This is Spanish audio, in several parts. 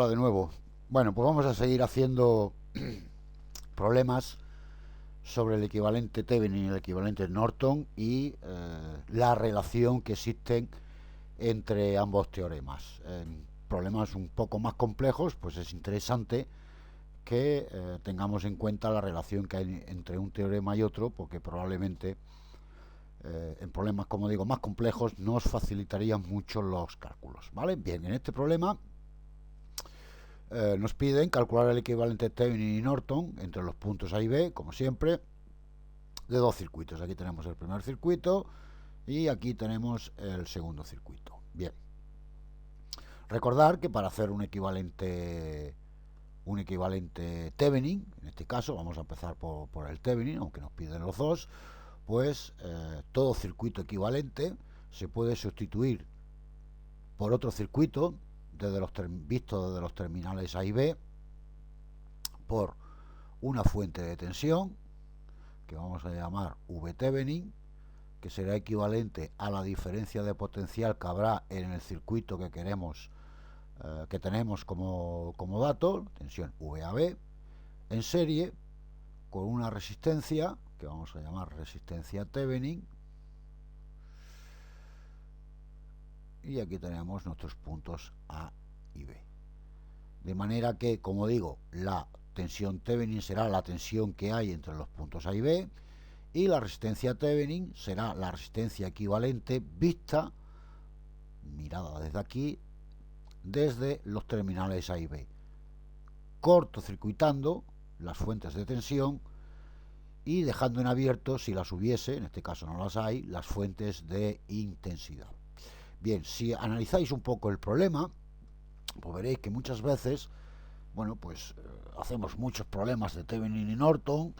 Hola de nuevo. Bueno, pues vamos a seguir haciendo problemas sobre el equivalente Thevenin y el equivalente Norton y la relación que existen entre ambos teoremas. En problemas un poco más complejos, pues es interesante que tengamos en cuenta la relación que hay entre un teorema y otro, porque probablemente en problemas, como digo, más complejos nos facilitarían mucho los cálculos. ¿Vale? Bien, en este problema nos piden calcular el equivalente Thevenin y Norton entre los puntos A y B, como siempre, de dos circuitos. Aquí tenemos el primer circuito y aquí tenemos el segundo circuito. Bien, recordar que para hacer un equivalente Thevenin, en este caso vamos a empezar por el Thevenin, aunque nos piden los dos, pues todo circuito equivalente se puede sustituir por otro circuito visto desde los terminales A y B por una fuente de tensión que vamos a llamar V Thevenin, que será equivalente a la diferencia de potencial que habrá en el circuito que queremos que tenemos como dato, tensión VAB, en serie con una resistencia que vamos a llamar resistencia Thevenin, y aquí tenemos nuestros puntos A y B. De manera que, como digo, la tensión Thevenin será la tensión que hay entre los puntos A y B, y la resistencia Thevenin será la resistencia equivalente vista, mirada desde aquí, desde los terminales A y B, cortocircuitando las fuentes de tensión y dejando en abierto, si las hubiese, en este caso no las hay, las fuentes de intensidad. Bien, si analizáis un poco el problema, pues veréis que muchas veces, bueno, pues hacemos muchos problemas de Thevenin y Norton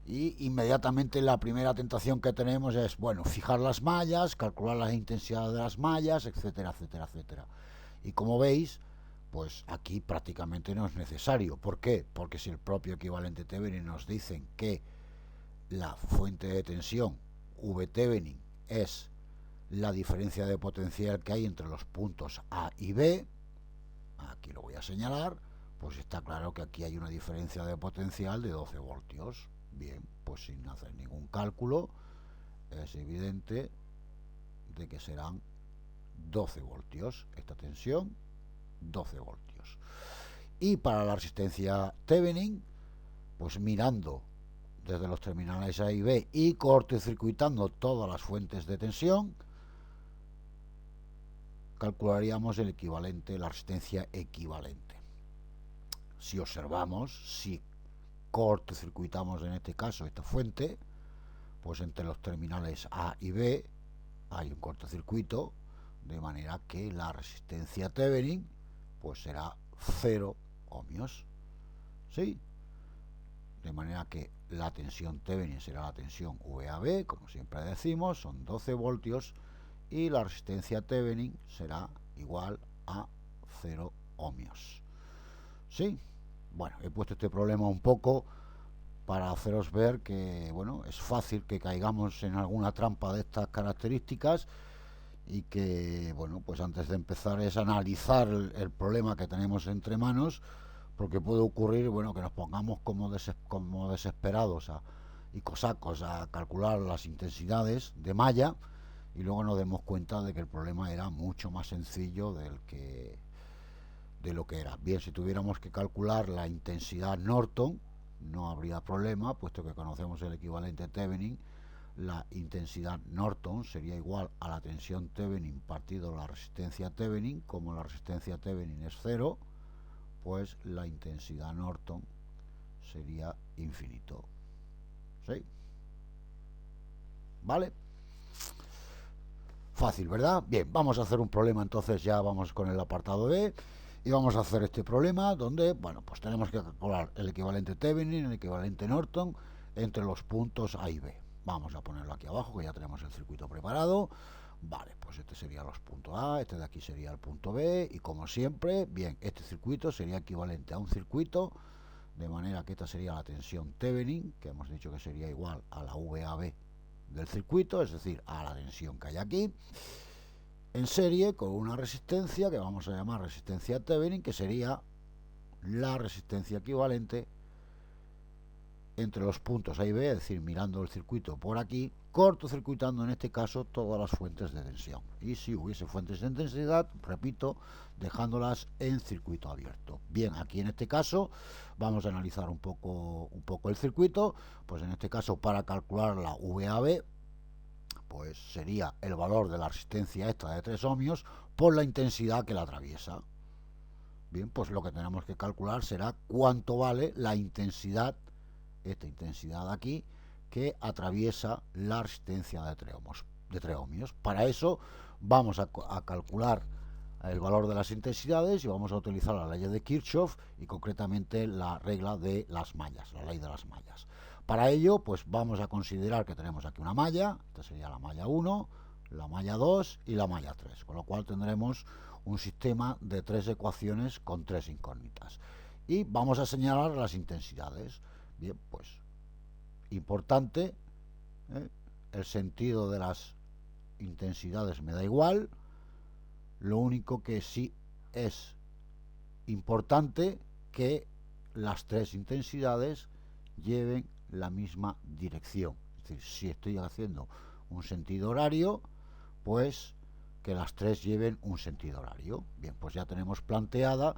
y inmediatamente la primera tentación que tenemos es, bueno, fijar las mallas, calcular la intensidad de las mallas, etcétera, etcétera, etcétera. Y como veis, pues aquí prácticamente no es necesario. ¿Por qué? Porque si el propio equivalente Thevenin nos dicen que la fuente de tensión V Thevenin es la diferencia de potencial que hay entre los puntos A y B, aquí lo voy a señalar, pues está claro que aquí hay una diferencia de potencial de 12 voltios. Bien, pues sin hacer ningún cálculo es evidente de que serán 12 voltios esta tensión, 12 voltios. Y para la resistencia Thevenin, pues mirando desde los terminales A y B y cortocircuitando todas las fuentes de tensión, calcularíamos el equivalente, la resistencia equivalente. Si observamos, si cortocircuitamos en este caso esta fuente, pues entre los terminales A y B hay un cortocircuito, de manera que la resistencia Thevenin pues será 0 ohmios. ¿Sí? De manera que la tensión Thevenin será la tensión VAB, como siempre decimos, son 12 voltios, y la resistencia Thevenin será igual a 0 ohmios. ¿Sí? Bueno, he puesto este problema un poco para haceros ver que, bueno, es fácil que caigamos en alguna trampa de estas características y que, bueno, pues antes de empezar es analizar el problema que tenemos entre manos, porque puede ocurrir, bueno, que nos pongamos como desesperados y cosacos a calcular las intensidades de malla y luego nos demos cuenta de que el problema era mucho más sencillo de lo que era. Bien, si tuviéramos que calcular la intensidad Norton, no habría problema, puesto que conocemos el equivalente Thevenin. La intensidad Norton sería igual a la tensión Thevenin partido la resistencia Thevenin. Como la resistencia Thevenin es 0, pues la intensidad Norton sería infinito. ¿Sí? ¿Vale? Fácil, ¿verdad? Bien, vamos a hacer un problema, entonces ya vamos con el apartado B y vamos a hacer este problema donde, bueno, pues tenemos que calcular el equivalente Thevenin, el equivalente Norton entre los puntos A y B. Vamos a ponerlo aquí abajo, que ya tenemos el circuito preparado. Vale, pues este sería los puntos A, este de aquí sería el punto B, y como siempre, bien, este circuito sería equivalente a un circuito, de manera que esta sería la tensión Thevenin, que hemos dicho que sería igual a la VAB del circuito, es decir, a la tensión que hay aquí. en serie con una resistencia que vamos a llamar resistencia Thevenin, que sería la resistencia equivalente entre los puntos A y B, es decir, mirando el circuito por aquí, cortocircuitando en este caso todas las fuentes de tensión. Y si hubiese fuentes de intensidad, repito, dejándolas en circuito abierto. Bien, aquí en este caso vamos a analizar un poco el circuito. Pues en este caso, para calcular la VAB, pues sería el valor de la resistencia esta de 3 ohmios por la intensidad que la atraviesa. Bien, pues lo que tenemos que calcular será cuánto vale la intensidad, esta intensidad de aquí, que atraviesa la resistencia de 3 ohmios. Para eso vamos a calcular el valor de las intensidades y vamos a utilizar la ley de Kirchhoff y concretamente la regla de las mallas, la ley de las mallas. Para ello, pues vamos a considerar que tenemos aquí una malla, esta sería la malla 1, la malla 2 y la malla 3, con lo cual tendremos un sistema de 3 ecuaciones con 3 incógnitas. Y vamos a señalar las intensidades. Bien, pues importante, el sentido de las intensidades me da igual, lo único que sí es importante que las 3 intensidades lleven la misma dirección. Es decir, si estoy haciendo un sentido horario, pues que las 3 lleven un sentido horario. Bien, pues ya tenemos planteada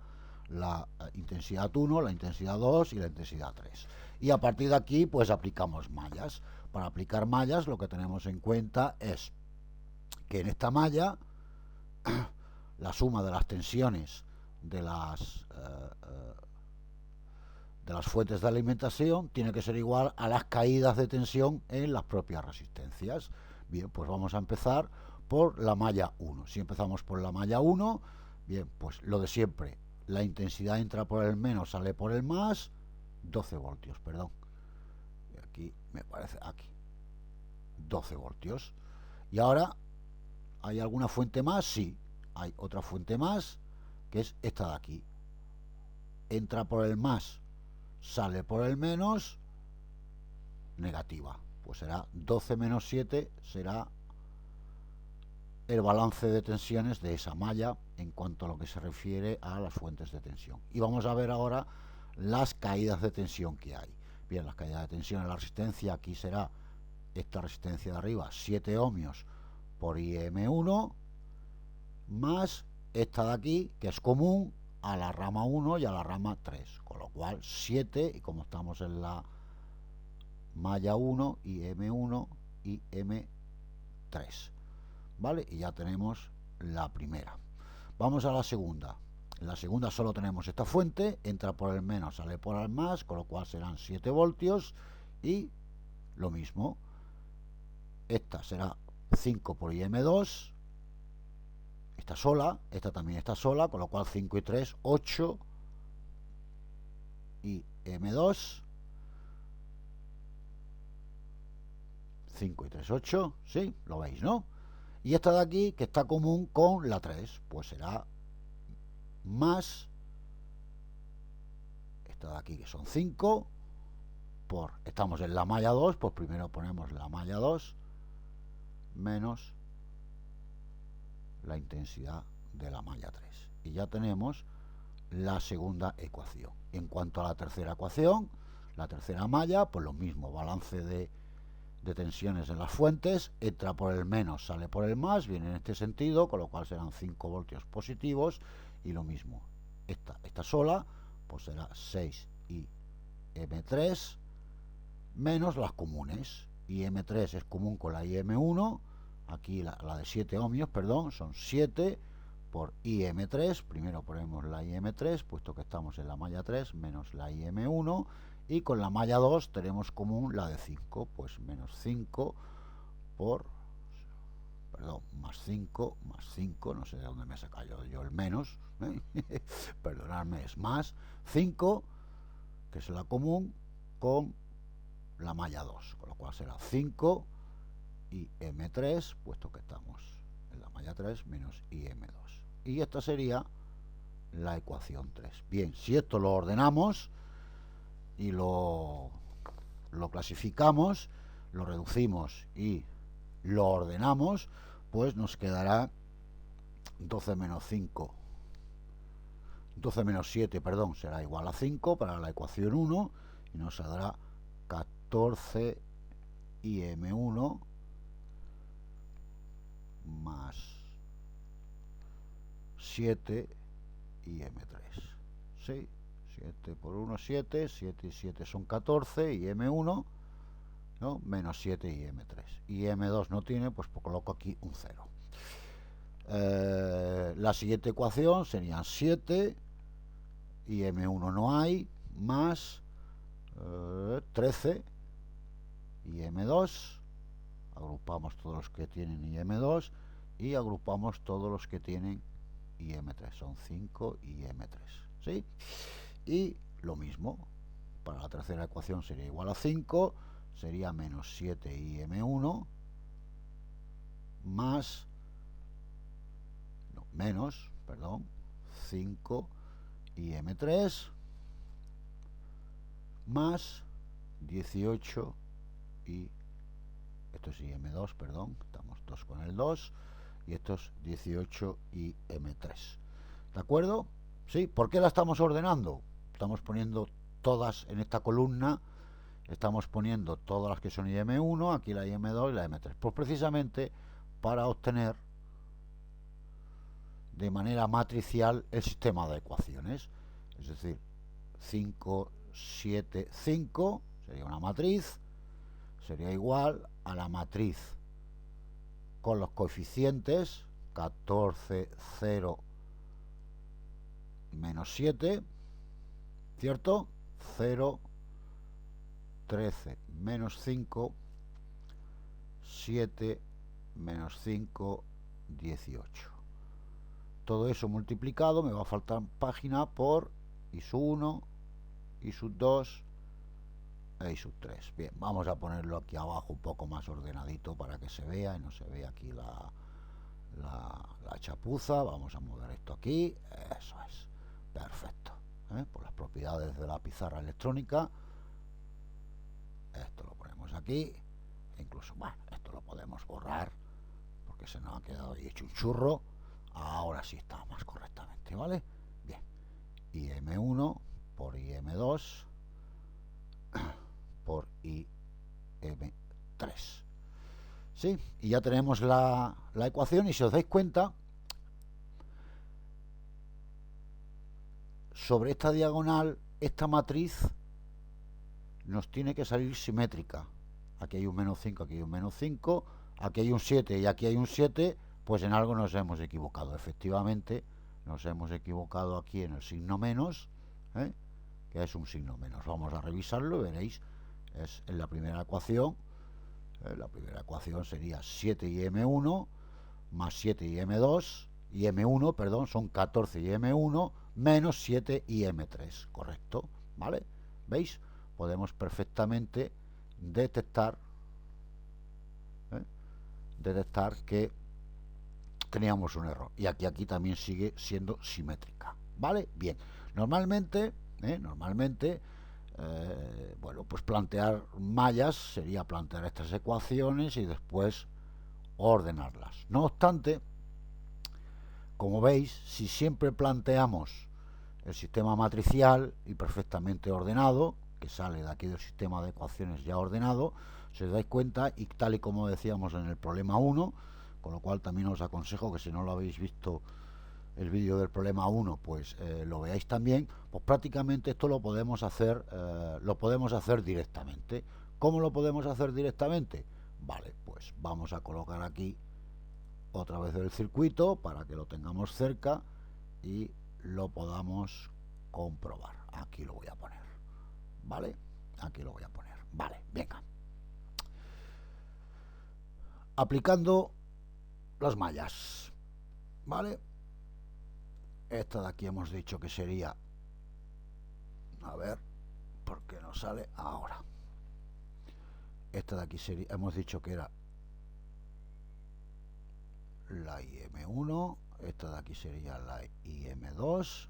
la intensidad 1, la intensidad 2 y la intensidad 3. Y a partir de aquí, pues aplicamos mallas. Para aplicar mallas, lo que tenemos en cuenta es que en esta malla la suma de las tensiones de las fuentes de alimentación tiene que ser igual a las caídas de tensión en las propias resistencias. Bien, pues vamos a empezar por la malla 1. Si empezamos por la malla 1, bien, pues lo de siempre, la intensidad entra por el menos, sale por el más, 12 voltios, perdón. Y aquí me parece, aquí, 12 voltios. Y ahora, ¿hay alguna fuente más? Sí, hay otra fuente más, que es esta de aquí. Entra por el más, sale por el menos, negativa. Pues será 12 menos 7, será el balance de tensiones de esa malla en cuanto a lo que se refiere a las fuentes de tensión. Y vamos a ver ahora las caídas de tensión que hay. Bien, las caídas de tensión en la resistencia, aquí será esta resistencia de arriba, 7 ohmios por IM1, más esta de aquí, que es común a la rama 1 y a la rama 3, con lo cual 7, y como estamos en la malla 1, IM1 y M3, ¿vale? Y ya tenemos la primera. Vamos a la segunda. En la segunda solo tenemos esta fuente, entra por el menos, sale por el más, con lo cual serán 7 voltios, y lo mismo, esta será 5 por IM2, esta sola, esta también está sola, con lo cual 5 y 3, 8, y M2, 5 y 3, 8, ¿sí? Lo veis, ¿no? Y esta de aquí, que está común con la 3, pues será más esta de aquí, que son 5, por, estamos en la malla 2, pues primero ponemos la malla 2, menos la intensidad de la malla 3. Y ya tenemos la segunda ecuación. En cuanto a la tercera ecuación, la tercera malla, pues lo mismo, balance de tensiones en las fuentes, entra por el menos, sale por el más, viene en este sentido, con lo cual serán 5 voltios positivos, y lo mismo, esta sola, pues será 6 y M3, menos las comunes, y M3 es común con la IM1, aquí la de 7 ohmios, perdón, son 7 por IM3, primero ponemos la IM3, puesto que estamos en la malla 3, menos la IM1, y con la malla 2 tenemos común la de 5, pues menos 5 por, perdón, más 5, no sé de dónde me he sacado yo el menos, perdonadme, es más 5, que es la común, con la malla 2, con lo cual será 5 y M3, puesto que estamos en la malla 3, menos IM2. Y esta sería la ecuación 3. Bien, si esto lo ordenamos y lo clasificamos, lo reducimos y lo ordenamos, pues nos quedará 12 menos 5, 12 menos 7, perdón, será igual a 5 para la ecuación 1 y nos saldrá 14 im1 más 7 im3. ¿Sí? 7 por 1, 7, 7 y 7 son 14, y M1, ¿no? Menos 7 y M3. Y M2 no tiene, pues coloco aquí un 0. La siguiente ecuación serían 7, y M1 no hay, más 13, y M2. Agrupamos todos los que tienen IM2 y agrupamos todos los que tienen IM3. Son 5 y IM3. ¿Sí? Y lo mismo, para la tercera ecuación sería igual a 5, sería menos 7 IM1 más, no, menos, perdón, 5 IM3 más 18 y esto es IM2, perdón, estamos 2 con el 2 y esto es 18 IM3. ¿De acuerdo? ¿Sí? ¿Por qué la estamos ordenando? Estamos poniendo todas en esta columna, estamos poniendo todas las que son IM1, aquí la IM2 y la IM3. Pues precisamente para obtener de manera matricial el sistema de ecuaciones. Es decir, 5, 7, 5 sería una matriz, sería igual a la matriz con los coeficientes 14, 0, menos 7, ¿cierto? 0, 13, menos 5, 7, menos 5, 18. Todo eso multiplicado, me va a faltar página por I sub 1, I sub 2 e I sub 3. Bien, vamos a ponerlo aquí abajo un poco más ordenadito para que se vea y no se vea aquí la chapuza. Vamos a mover esto aquí, eso es, perfecto. Por las propiedades de la pizarra electrónica, esto lo ponemos aquí, incluso, bueno, esto lo podemos borrar porque se nos ha quedado ahí hecho un churro. Ahora sí está más correctamente, ¿vale? Bien, IM1 por IM2 por IM3. ¿Sí? Y ya tenemos la ecuación, y si os dais cuenta, sobre esta diagonal, esta matriz nos tiene que salir simétrica. Aquí hay un menos 5, aquí hay un menos 5, aquí hay un 7 y aquí hay un 7, pues en algo nos hemos equivocado. Efectivamente, nos hemos equivocado aquí en el signo menos, que es un signo menos. Vamos a revisarlo y veréis, es en la primera ecuación. La primera ecuación sería 7 y M1 más 7 y M2, y M1, perdón, son 14 y M1 menos 7 y M3, correcto, ¿vale? ¿Veis? Podemos perfectamente detectar que teníamos un error, y aquí también sigue siendo simétrica, ¿vale? Bien, normalmente, bueno, pues plantear mallas sería plantear estas ecuaciones y después ordenarlas. No obstante, como veis, si siempre planteamos el sistema matricial y perfectamente ordenado, que sale de aquí del sistema de ecuaciones ya ordenado, si os dais cuenta, y tal y como decíamos en el problema 1, con lo cual también os aconsejo que si no lo habéis visto el vídeo del problema 1, pues lo veáis también, pues prácticamente esto lo podemos hacer directamente. ¿Cómo lo podemos hacer directamente? Vale, pues vamos a colocar aquí otra vez el circuito para que lo tengamos cerca y lo podamos comprobar. Aquí lo voy a poner, ¿vale? Aquí lo voy a poner, vale, venga. Aplicando las mallas, ¿vale? Esta de aquí hemos dicho que sería, a ver, ¿por qué no sale ahora? Esta de aquí sería, hemos dicho que era la IM1, esta de aquí sería la IM2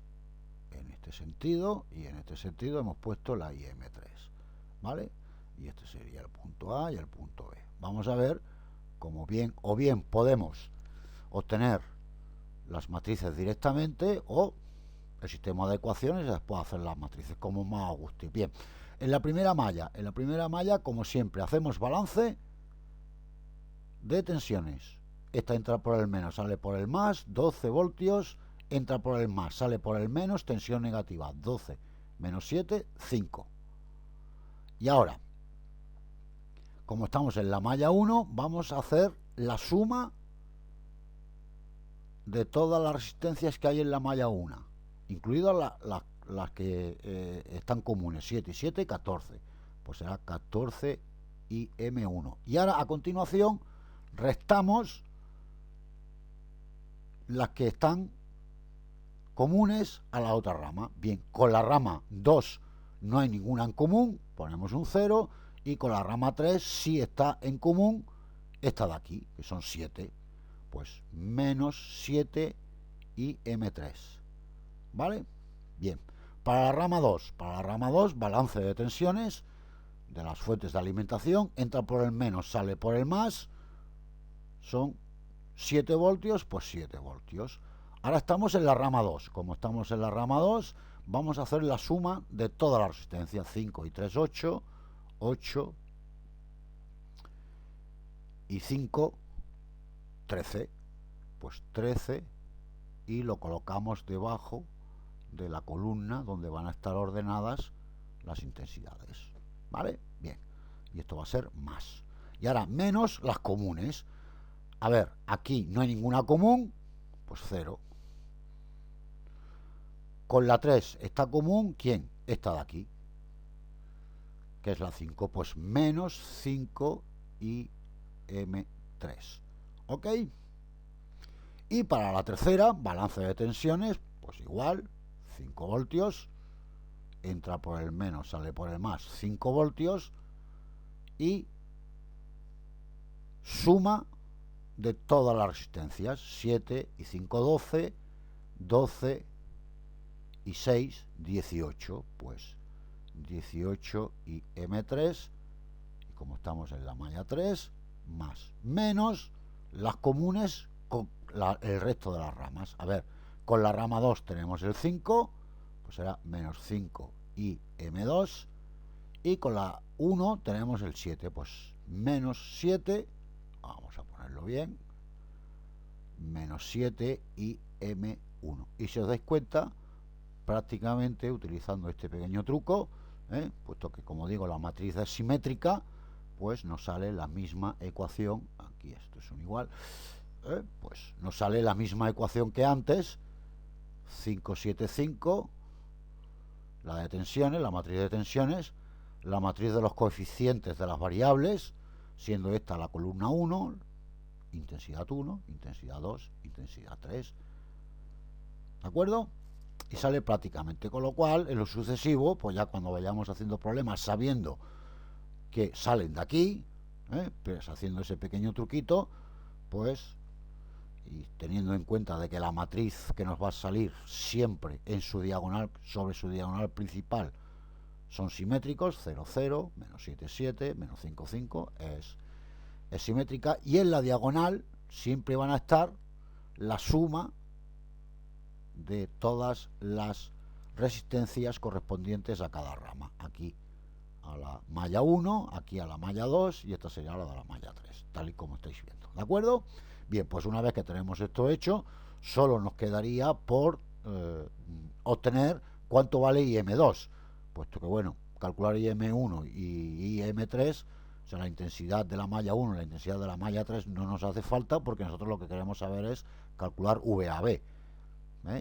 en este sentido, y en este sentido hemos puesto la IM3, ¿vale? Y este sería el punto A y el punto B. Vamos a ver cómo bien podemos obtener las matrices directamente, o el sistema de ecuaciones y después hacer las matrices, como más os guste. Bien, en la primera malla, como siempre, hacemos balance de tensiones. Esta entra por el menos, sale por el más, 12 voltios, entra por el más, sale por el menos, tensión negativa, 12 menos 7, 5. Y ahora, como estamos en la malla 1, vamos a hacer la suma de todas las resistencias que hay en la malla 1, incluidas las que están comunes, 7 y 7, 14. Pues será 14 y M1. Y ahora, a continuación, restamos las que están comunes a la otra rama. Bien, con la rama 2 no hay ninguna en común, ponemos un 0, y con la rama 3 sí está en común esta de aquí, que son 7. Pues menos 7 y M3. ¿Vale? Bien. Para la rama 2, balance de tensiones de las fuentes de alimentación, entra por el menos, sale por el más, son 7 voltios, pues 7 voltios. Ahora estamos en la rama 2. Como estamos en la rama 2, vamos a hacer la suma de toda la resistencia. 5 y 3, 8, 8 y 5, 13. Pues 13, y lo colocamos debajo de la columna donde van a estar ordenadas las intensidades. ¿Vale? Bien. Y esto va a ser más. Y ahora menos las comunes. A ver, aquí no hay ninguna común, pues 0. Con la 3 está común, ¿quién? Esta de aquí, que es la 5, pues menos 5 y M3. ¿Ok? Y para la tercera, balance de tensiones, pues igual, 5 voltios, entra por el menos, sale por el más, 5 voltios, y suma de todas las resistencias, 7 y 5, 12, 12 y 6, 18, pues 18 y M3, y como estamos en la malla 3, más, menos las comunes con el resto de las ramas. A ver, con la rama 2 tenemos el 5, pues será menos 5 y M2, y con la 1 tenemos el 7, pues menos 7, vamos a ponerlo bien, menos 7 y M1. Y si os dais cuenta, prácticamente utilizando este pequeño truco, puesto que, como digo, la matriz es simétrica, pues nos sale la misma ecuación. Aquí esto es un igual, pues nos sale la misma ecuación que antes. 5, 7, 5, la de tensiones, la matriz de tensiones, la matriz de los coeficientes de las variables, siendo esta la columna 1, intensidad 1, intensidad 2, intensidad 3. ¿De acuerdo? Y sale prácticamente, con lo cual en lo sucesivo, pues ya cuando vayamos haciendo problemas sabiendo que salen de aquí, pues haciendo ese pequeño truquito, pues, y teniendo en cuenta de que la matriz que nos va a salir siempre en su diagonal, sobre su diagonal principal, son simétricos, 0, 0, menos 7, 7, menos 5, 5, es simétrica, y en la diagonal siempre van a estar la suma de todas las resistencias correspondientes a cada rama. Aquí a la malla 1, aquí a la malla 2, y esta sería la de la malla 3, tal y como estáis viendo. ¿De acuerdo? Bien, pues una vez que tenemos esto hecho, solo nos quedaría por obtener cuánto vale IM2, puesto que, bueno, calcular IM1 y IM3, o sea, la intensidad de la malla 1 y la intensidad de la malla 3 no nos hace falta, porque nosotros lo que queremos saber es calcular VAB.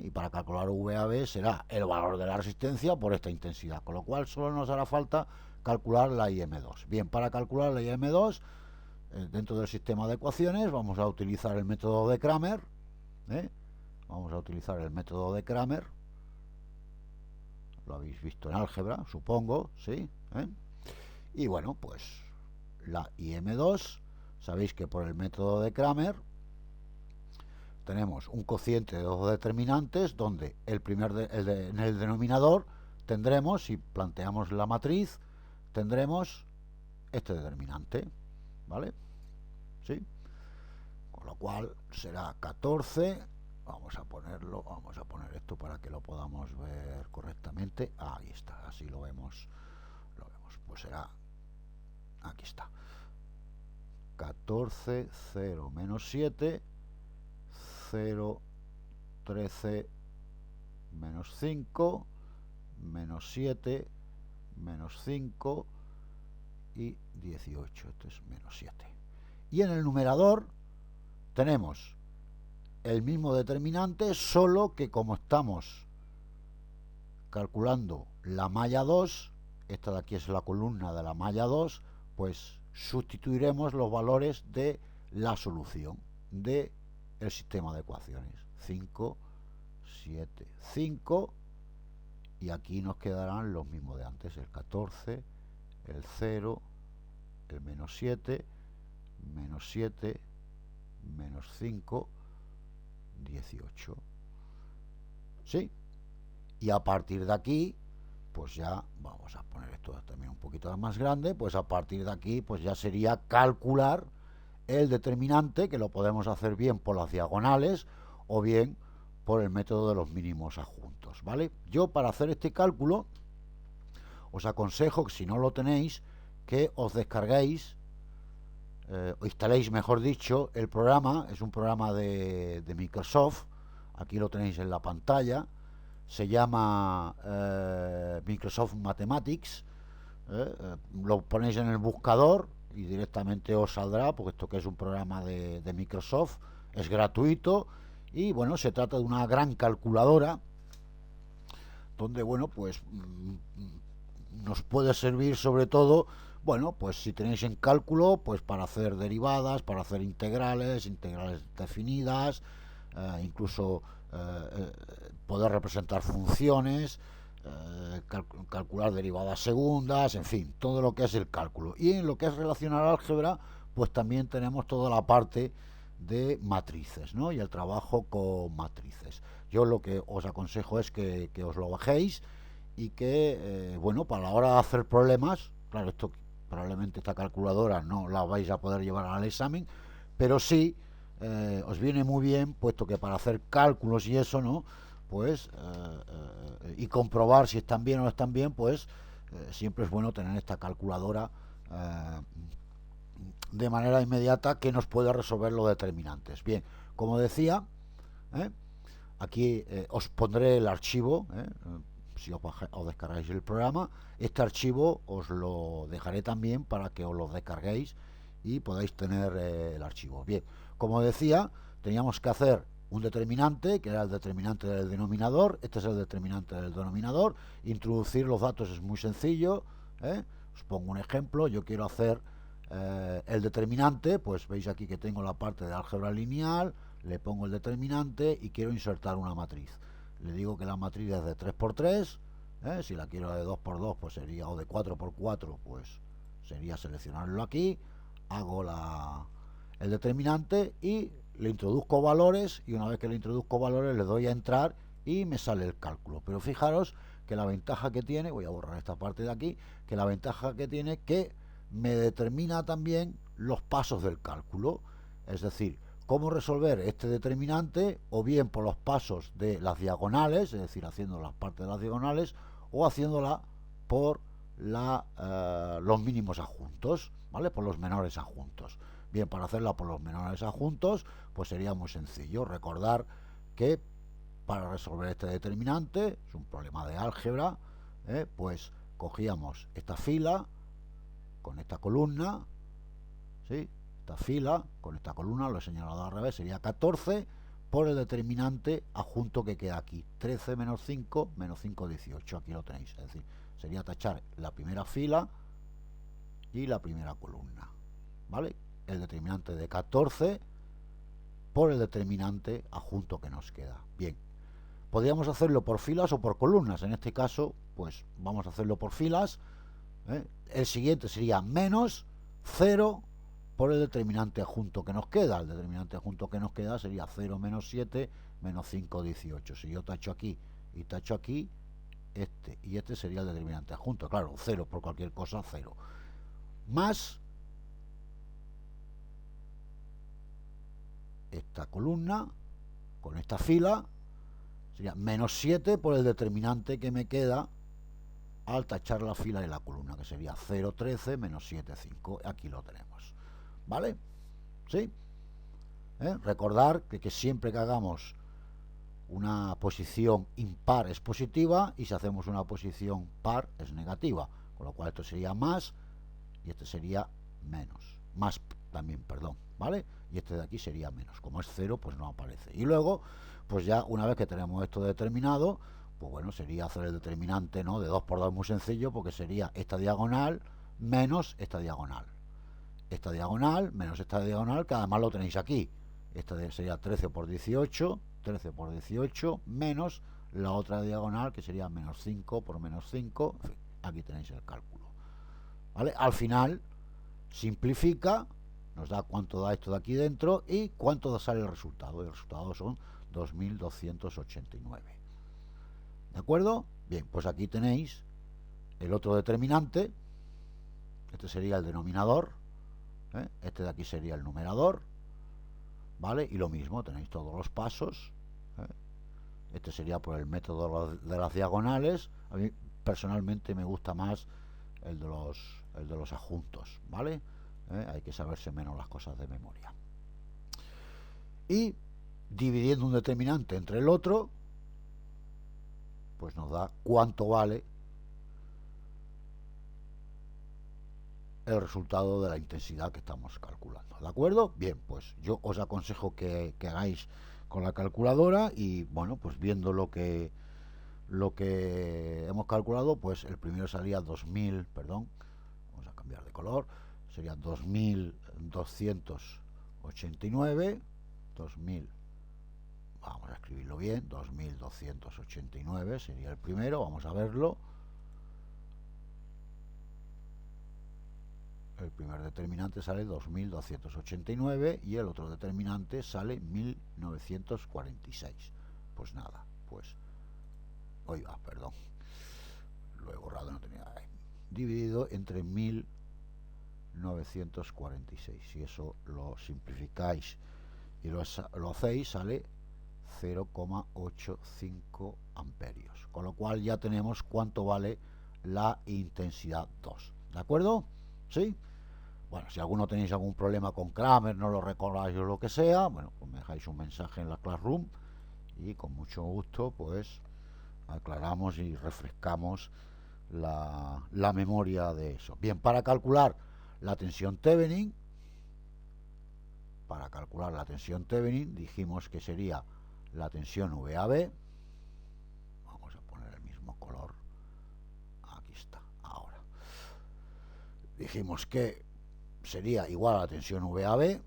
Y para calcular VAB será el valor de la resistencia por esta intensidad, con lo cual solo nos hará falta calcular la IM2. Bien, para calcular la IM2, dentro del sistema de ecuaciones vamos a utilizar el método de Kramer. Vamos a utilizar el método de Kramer. Lo habéis visto en álgebra, supongo, ¿sí? Y bueno, pues la IM2, sabéis que por el método de Kramer tenemos un cociente de dos determinantes, donde en el denominador tendremos, si planteamos la matriz, tendremos este determinante, ¿vale? ¿Sí? Con lo cual será 14, vamos a ponerlo, vamos a poner esto para que lo podamos ver correctamente. Ahí está, así lo vemos, pues será, aquí está, 14, 0, menos 7, 0, 13, menos 5, menos 7, menos 5 y 18, esto es menos 7. Y en el numerador tenemos el mismo determinante, solo que como estamos calculando la malla 2, esta de aquí es la columna de la malla 2, pues sustituiremos los valores de la solución del sistema de ecuaciones. 5, 7, 5, y aquí nos quedarán los mismos de antes, el 14, el 0, el menos 7, menos 7, menos 5, 18. ¿Sí? Y a partir de aquí, pues ya vamos a poner esto también un poquito más grande, pues a partir de aquí pues ya sería calcular el determinante, que lo podemos hacer bien por las diagonales o bien por el método de los mínimos adjuntos, ¿vale? Yo, para hacer este cálculo, os aconsejo que, si no lo tenéis, que os descarguéis, o instaléis, mejor dicho, el programa. Es un programa de Microsoft, aquí lo tenéis en la pantalla, se llama Microsoft Mathematics, lo ponéis en el buscador y directamente os saldrá, porque esto, que es un programa de Microsoft, es gratuito, y bueno, se trata de una gran calculadora donde, bueno, pues nos puede servir sobre todo, bueno, pues si tenéis en cálculo, pues para hacer derivadas, para hacer integrales definidas, incluso poder representar funciones, calcular derivadas segundas, en fin, todo lo que es el cálculo. Y en lo que es relacionar álgebra, pues también tenemos toda la parte de matrices, ¿no? Y el trabajo con matrices. Yo lo que os aconsejo es que os lo bajéis y que, bueno, para la hora de hacer problemas, claro, esto probablemente, esta calculadora no la vais a poder llevar al examen, pero sí os viene muy bien, puesto que para hacer cálculos y eso, ¿no? Pues y comprobar si están bien o no están bien, pues siempre es bueno tener esta calculadora de manera inmediata, que nos puede resolver los determinantes. Bien, como decía, aquí os pondré el archivo, si os descargáis el programa. Este archivo os lo dejaré también para que os lo descarguéis y podáis tener el archivo. Bien, como decía, teníamos que hacer un determinante, que era el determinante del denominador. Este es el determinante del denominador. Introducir los datos es muy sencillo. Os pongo un ejemplo. Yo quiero hacer el determinante, pues veis aquí que tengo la parte de álgebra lineal, le pongo el determinante y quiero insertar una matriz. Le digo que la matriz es de 3×3, si la quiero de 2×2, pues sería, o de 4×4, pues sería seleccionarlo aquí, hago el determinante y le introduzco valores, y una vez que le introduzco valores le doy a entrar y me sale el cálculo. Pero fijaros que la ventaja que tiene, voy a borrar esta parte de aquí, que la ventaja que tiene, que me determina también los pasos del cálculo, es decir, cómo resolver este determinante, o bien por los pasos de las diagonales, es decir, haciendo las partes de las diagonales, o haciéndola por los mínimos adjuntos, ¿vale? Por los menores adjuntos. Bien, para hacerla por los menores adjuntos, pues sería muy sencillo. Recordar que para resolver este determinante, es un problema de álgebra, pues cogíamos esta fila con esta columna, ¿sí? Esta fila con esta columna, lo he señalado al revés, sería 14 por el determinante adjunto que queda aquí, 13 menos 5, menos 5, 18, aquí lo tenéis. Es decir, sería tachar la primera fila y la primera columna, ¿vale? El determinante de 14 por el determinante adjunto que nos queda. Bien, podríamos hacerlo por filas o por columnas. En este caso, pues vamos a hacerlo por filas. El siguiente sería menos 0 por el determinante adjunto que nos queda. El determinante adjunto que nos queda sería 0 menos 7 menos 5, 18. Si yo tacho aquí y tacho aquí, este y este sería el determinante adjunto. Claro, 0 por cualquier cosa, 0. Más esta columna con esta fila, sería menos 7 por el determinante que me queda al tachar la fila y la columna, que sería 0,13 menos 7,5. Aquí lo tenemos, ¿vale? ¿Sí? Recordar que siempre que hagamos una posición impar es positiva y si hacemos una posición par es negativa, con lo cual esto sería más y este sería menos, más también, perdón, ¿vale? Y este de aquí sería menos, como es 0 pues no aparece. Y luego, pues ya una vez que tenemos esto determinado, pues bueno, sería hacer el determinante, ¿no? De 2 por 2 muy sencillo, porque sería esta diagonal menos esta diagonal. Esta diagonal menos esta diagonal, que además lo tenéis aquí. Esta sería 13 por 18, 13 por 18, menos la otra diagonal, que sería menos 5 por menos 5. En fin, aquí tenéis el cálculo, ¿vale? Al final, simplifica, nos da cuánto da esto de aquí dentro y cuánto sale el resultado. El resultado son 2289. ¿De acuerdo? Bien, pues aquí tenéis el otro determinante. Este sería el denominador, este de aquí sería el numerador, ¿vale? Y lo mismo, tenéis todos los pasos. Este sería por el método de las diagonales. A mí personalmente me gusta más el de los adjuntos, ¿vale? Hay que saberse menos las cosas de memoria. Y dividiendo un determinante entre el otro, pues nos da cuánto vale el resultado de la intensidad que estamos calculando, ¿de acuerdo? Bien, pues yo os aconsejo que hagáis con la calculadora y bueno, pues viendo lo que hemos calculado, pues el primero salía 2000, perdón, vamos a cambiar de color, sería 2289, 2000, vamos a escribirlo bien, 2289 sería el primero, vamos a verlo. El primer determinante sale 2289 y el otro determinante sale 1946. Pues nada, pues oiga, perdón, lo he borrado, no tenía dividido entre 1946. Si eso lo simplificáis y lo hacéis, sale 0,85 amperios, con lo cual ya tenemos cuánto vale la intensidad 2. ¿De acuerdo? ¿Sí? Bueno, si alguno tenéis algún problema con Kramer, no lo recordáis o lo que sea, bueno, pues me dejáis un mensaje en la Classroom y con mucho gusto pues aclaramos y refrescamos la memoria de eso. Bien, para calcular la tensión Thevenin, dijimos que sería la tensión VAB. Vamos a poner el mismo color. Aquí está, ahora. Dijimos que sería igual a la tensión VAB.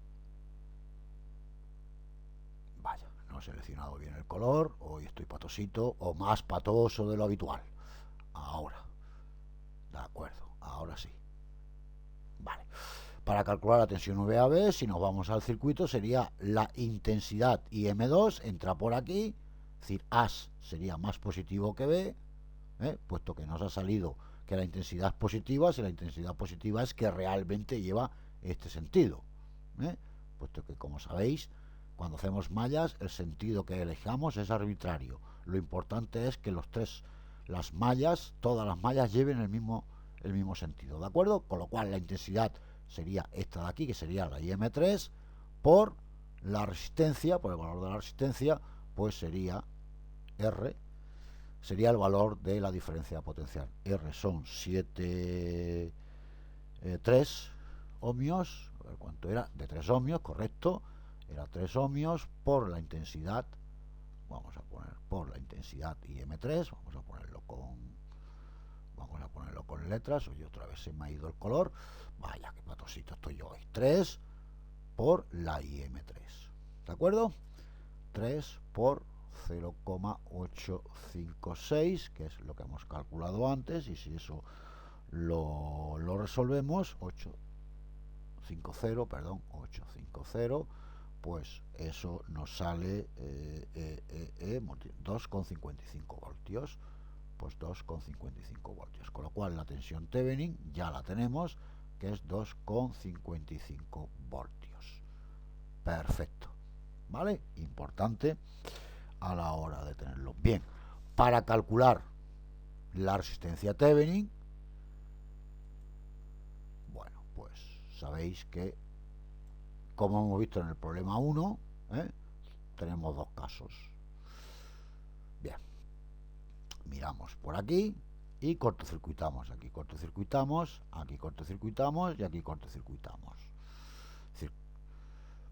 Vaya, no he seleccionado bien el color. Hoy estoy patosito o más patoso de lo habitual. Ahora. De acuerdo, ahora sí. Vale. Para calcular la tensión VAB, si nos vamos al circuito, sería la intensidad IM2, entra por aquí, es decir, A sería más positivo que B, puesto que nos ha salido que la intensidad es positiva. Si la intensidad positiva es que realmente lleva este sentido, puesto que, como sabéis, cuando hacemos mallas, el sentido que elijamos es arbitrario. Lo importante es que las mallas, todas las mallas lleven el mismo sentido, ¿de acuerdo? Con lo cual la intensidad sería esta de aquí, que sería la IM3, por la resistencia, por el valor de la resistencia, pues sería R, sería el valor de la diferencia potencial. R son 3 ohmios, a ver cuánto era, de 3 ohmios, correcto, era 3 ohmios por la intensidad, vamos a poner por la intensidad IM3, vamos a ponerlo con letras. Oye, otra vez se me ha ido el color, vaya, qué patosito estoy yo hoy. 3 por la IM3, ¿de acuerdo? 3 por 0,856, que es lo que hemos calculado antes, y si eso lo resolvemos, 850, pues eso nos sale 2,55 voltios, pues 2,55 voltios, con lo cual la tensión Thevenin ya la tenemos, que es 2,55 voltios. Perfecto, ¿vale? Importante a la hora de tenerlo. Bien, para calcular la resistencia Thevenin, bueno, pues sabéis que, como hemos visto en el problema 1, tenemos dos casos. Bien, miramos por aquí y cortocircuitamos. Aquí cortocircuitamos, aquí cortocircuitamos y aquí cortocircuitamos. Es decir,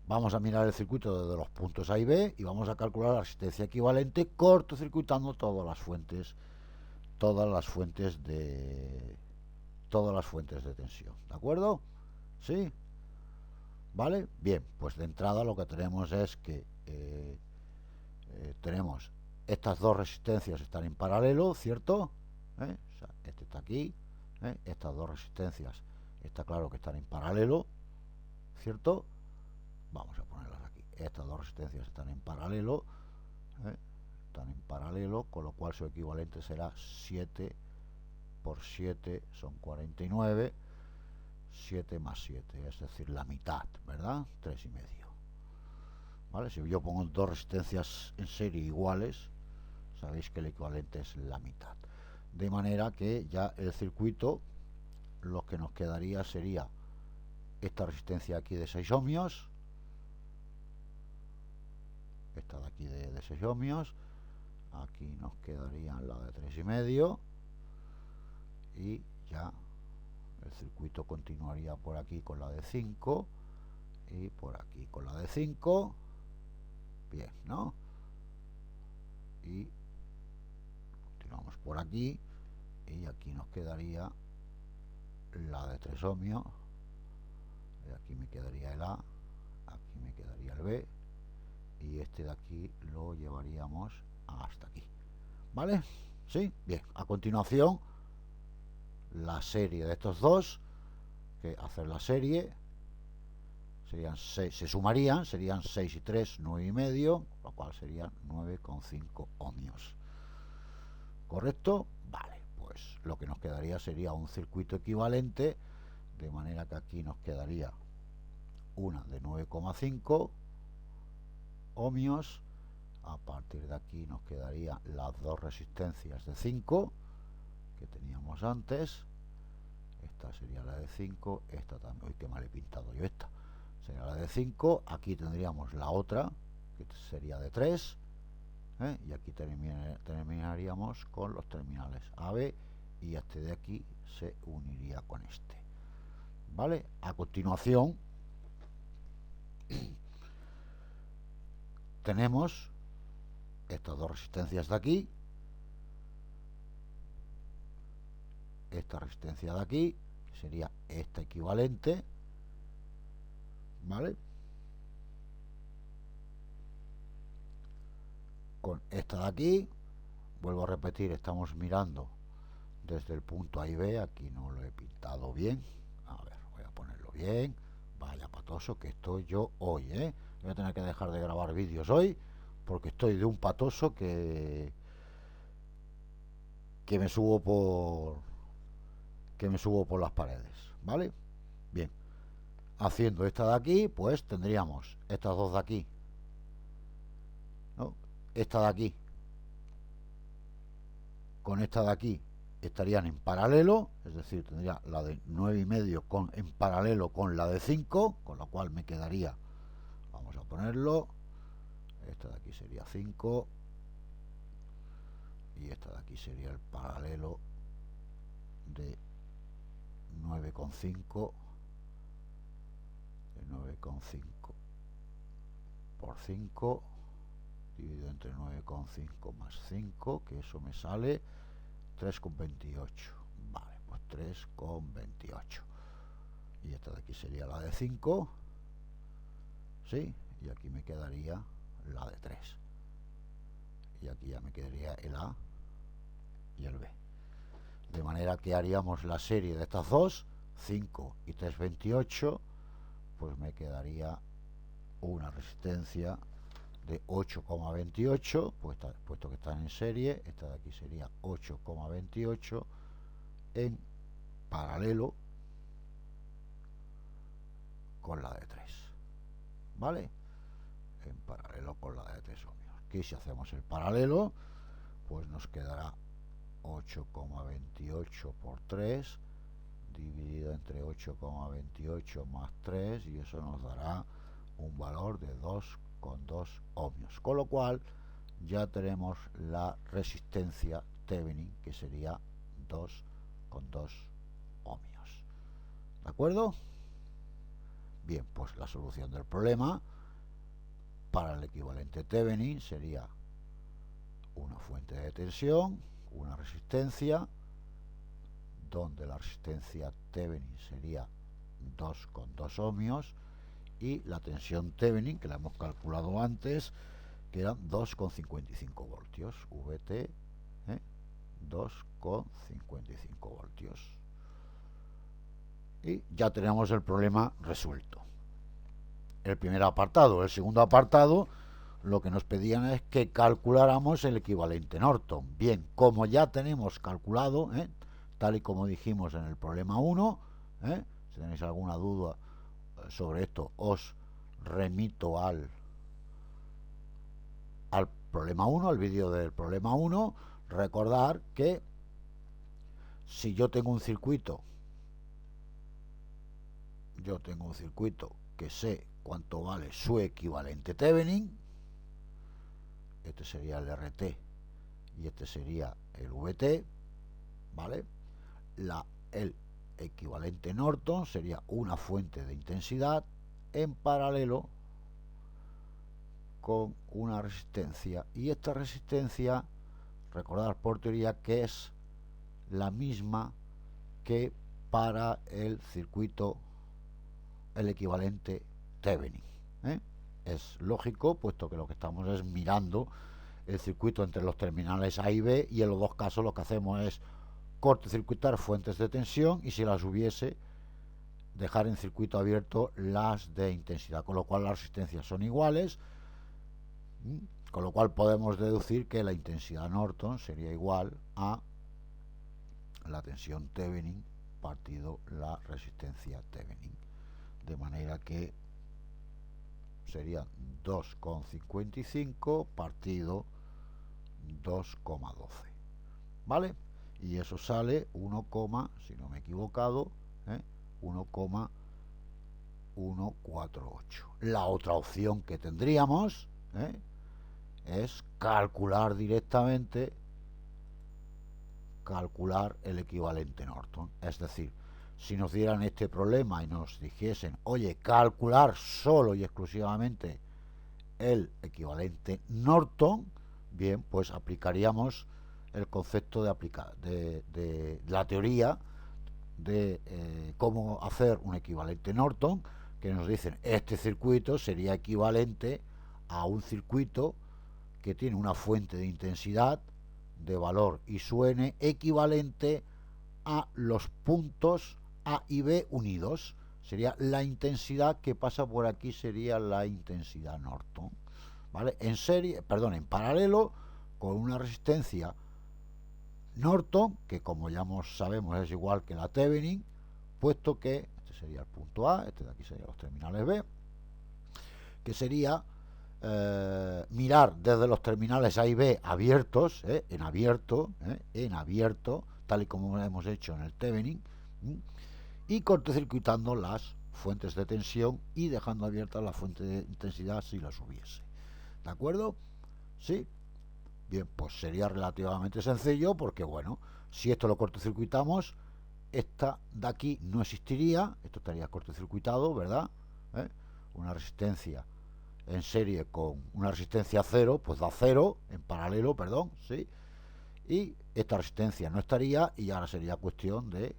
vamos a mirar el circuito desde los puntos A y B y vamos a calcular la resistencia equivalente cortocircuitando todas las fuentes de tensión, ¿de acuerdo? ¿Sí? ¿Vale? Bien, pues de entrada lo que tenemos es que tenemos estas dos resistencias están en paralelo, ¿cierto? O sea, este está aquí, estas dos resistencias está claro que están en paralelo, ¿cierto? Vamos a ponerlas aquí. Estas dos resistencias están en paralelo, con lo cual su equivalente será 7 por 7 son 49, 7 más 7, es decir, la mitad, ¿verdad? 3 y medio. ¿Vale? Si yo pongo dos resistencias en serie iguales, sabéis que el equivalente es la mitad. De manera que ya el circuito, lo que nos quedaría sería esta resistencia aquí de 6 ohmios, esta de aquí de 6 ohmios, aquí nos quedaría la de 3 y medio, y ya el circuito continuaría por aquí con la de 5 y por aquí con la de 5. Bien, ¿no? Y continuamos por aquí y aquí nos quedaría la de 3 ohmios, y aquí me quedaría el A, aquí me quedaría el B, y este de aquí lo llevaríamos hasta aquí, ¿vale? ¿Sí? Bien, a continuación la serie de estos dos, que hacer la serie serían 6, se sumarían, serían 6 y 3, 9 y medio, lo cual serían 9,5 ohmios. ¿Correcto? Vale, pues lo que nos quedaría sería un circuito equivalente, de manera que aquí nos quedaría una de 9,5 ohmios. A partir de aquí nos quedarían las dos resistencias de 5 que teníamos antes. Esta sería la de 5, esta también. Uy, qué mal he pintado yo esta. Sería la de 5, aquí tendríamos la otra, que sería de 3, y aquí terminaríamos con los terminales AB, y este de aquí se uniría con este, ¿vale? A continuación tenemos estas dos resistencias de aquí, esta resistencia de aquí, que sería esta equivalente, ¿vale? Con esta de aquí, vuelvo a repetir, estamos mirando desde el punto A y B, aquí no lo he pintado bien, a ver, voy a ponerlo bien, vaya patoso que estoy yo hoy, voy a tener que dejar de grabar vídeos hoy, porque estoy de un patoso que me subo por las paredes, ¿vale? Bien, haciendo esta de aquí, pues tendríamos estas dos de aquí, ¿no? Esta de aquí con esta de aquí estarían en paralelo, es decir, tendría la de 9 y medio en paralelo con la de 5, con lo cual me quedaría, vamos a ponerlo, esta de aquí sería 5 y esta de aquí sería el paralelo de 9,5, de 9,5 por 5 dividido entre 9,5 más 5, que eso me sale 3,28. Vale, pues 3,28. Y esta de aquí sería la de 5, ¿sí? Y aquí me quedaría la de 3. Y aquí ya me quedaría el A y el B. De manera que haríamos la serie de estas dos, 5 y 3,28, pues me quedaría una resistencia de 8,28, puesto que están en serie. Esta de aquí sería 8,28 en paralelo con la de 3, ¿vale? en paralelo con la de 3 ohmios. Que si hacemos el paralelo, pues nos quedará 8,28 por 3 dividido entre 8,28 más 3, y eso nos dará un valor de 2,2 ohmios, con lo cual ya tenemos la resistencia Thevenin, que sería 2,2 ohmios. ¿De acuerdo? Bien, pues la solución del problema para el equivalente Thevenin sería una fuente de tensión, una resistencia, donde la resistencia Thevenin sería 2,2 ohmios, y la tensión Thevenin, que la hemos calculado antes, que eran 2,55 voltios, VT, 2,55 voltios. Y ya tenemos el problema resuelto. El primer apartado. El segundo apartado, lo que nos pedían es que calculáramos el equivalente Norton. Bien, como ya tenemos calculado, tal y como dijimos en el problema 1, si tenéis alguna duda sobre esto, os remito al problema 1, al vídeo del problema 1. Recordar que si yo tengo un circuito que sé cuánto vale su equivalente Thevenin, este sería el RT y este sería el VT, ¿vale? El equivalente Norton sería una fuente de intensidad en paralelo con una resistencia, y esta resistencia, recordad por teoría que es la misma que para el circuito, el equivalente Thevenin. Es lógico, puesto que lo que estamos es mirando el circuito entre los terminales A y B, y en los dos casos lo que hacemos es cortocircuitar fuentes de tensión, y si las hubiese, dejar en circuito abierto las de intensidad, con lo cual las resistencias son iguales, con lo cual podemos deducir que la intensidad Norton sería igual a la tensión Thevenin partido la resistencia Thevenin, de manera que sería 2,55 partido 2,12, ¿vale? Y eso sale 1, si no me he equivocado, 1,148. La otra opción que tendríamos es calcular directamente el equivalente Norton. Es decir, si nos dieran este problema y nos dijesen, oye, calcular solo y exclusivamente el equivalente Norton, bien, pues aplicaríamos el concepto de la teoría de cómo hacer un equivalente Norton, que nos dicen este circuito sería equivalente a un circuito que tiene una fuente de intensidad de valor I sub n equivalente a los puntos A y B unidos. Sería la intensidad que pasa por aquí, sería la intensidad Norton, ¿vale? En paralelo con una resistencia Norton, que como ya sabemos es igual que la Thevenin, puesto que este sería el punto A, este de aquí serían los terminales B, que sería mirar desde los terminales A y B abiertos, en abierto, tal y como hemos hecho en el Thevenin, y cortocircuitando las fuentes de tensión y dejando abiertas las fuentes de intensidad si las hubiese. ¿De acuerdo? ¿Sí? Bien, pues sería relativamente sencillo, porque bueno, si esto lo cortocircuitamos, esta de aquí no existiría, esto estaría cortocircuitado, ¿verdad? Una resistencia en serie con una resistencia cero, pues da cero, en paralelo, perdón, ¿sí? Y esta resistencia no estaría, y ahora sería cuestión de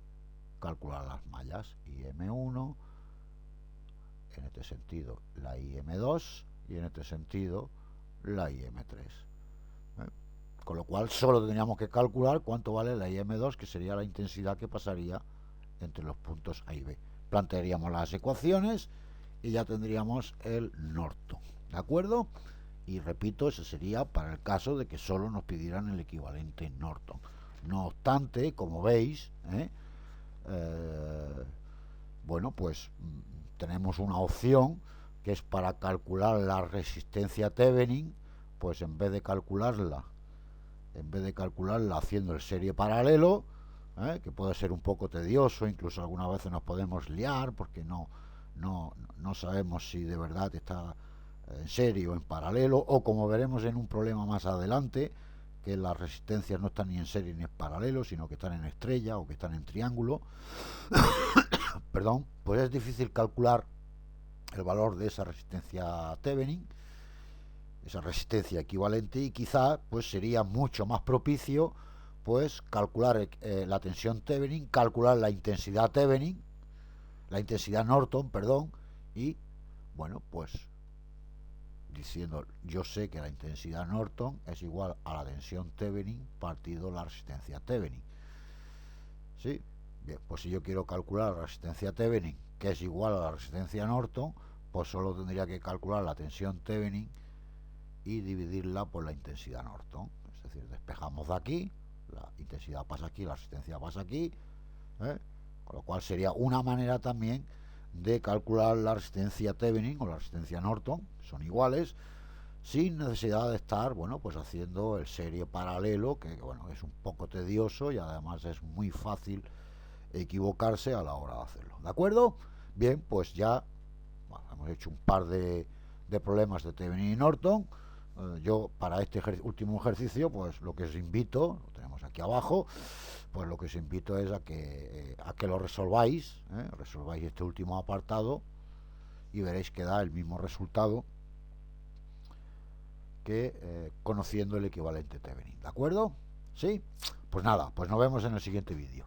calcular las mallas IM1, en este sentido la IM2, y en este sentido la IM3. Con lo cual solo tendríamos que calcular cuánto vale la IM2, que sería la intensidad que pasaría entre los puntos A y B. Plantearíamos las ecuaciones y ya tendríamos el Norton, ¿de acuerdo? Y repito, ese sería para el caso de que solo nos pidieran el equivalente Norton. No obstante, como veis, bueno, pues tenemos una opción que es para calcular la resistencia Thevenin, pues en vez de calcularla haciendo el serie paralelo, que puede ser un poco tedioso, incluso algunas veces nos podemos liar porque no sabemos si de verdad está en serie o en paralelo, o como veremos en un problema más adelante, que las resistencias no están ni en serie ni en paralelo, sino que están en estrella o que están en triángulo, perdón, pues es difícil calcular el valor de esa resistencia Thevenin, esa resistencia equivalente, y quizá pues sería mucho más propicio pues calcular la tensión Thevenin, calcular la intensidad Thevenin, la intensidad Norton, perdón, y bueno, pues diciendo, yo sé que la intensidad Norton es igual a la tensión Thevenin partido la resistencia Thevenin. ¿Sí? Bien, pues si yo quiero calcular la resistencia Thevenin, que es igual a la resistencia Norton, pues solo tendría que calcular la tensión Thevenin y dividirla por la intensidad Norton. Es decir, despejamos de aquí, la intensidad pasa aquí, la resistencia pasa aquí, con lo cual sería una manera también de calcular la resistencia Thevenin o la resistencia Norton, son iguales, sin necesidad de estar, bueno, pues haciendo el serie paralelo, que bueno, es un poco tedioso y además es muy fácil equivocarse a la hora de hacerlo. ¿De acuerdo? Bien, pues ya bueno, hemos hecho un par de problemas de Thevenin y Norton. Yo para este último ejercicio, pues lo que os invito, lo tenemos aquí abajo, pues lo que os invito es a que lo resolváis, resolváis este último apartado y veréis que da el mismo resultado que conociendo el equivalente Thevenin. ¿De acuerdo? ¿Sí? Pues nada, pues nos vemos en el siguiente vídeo.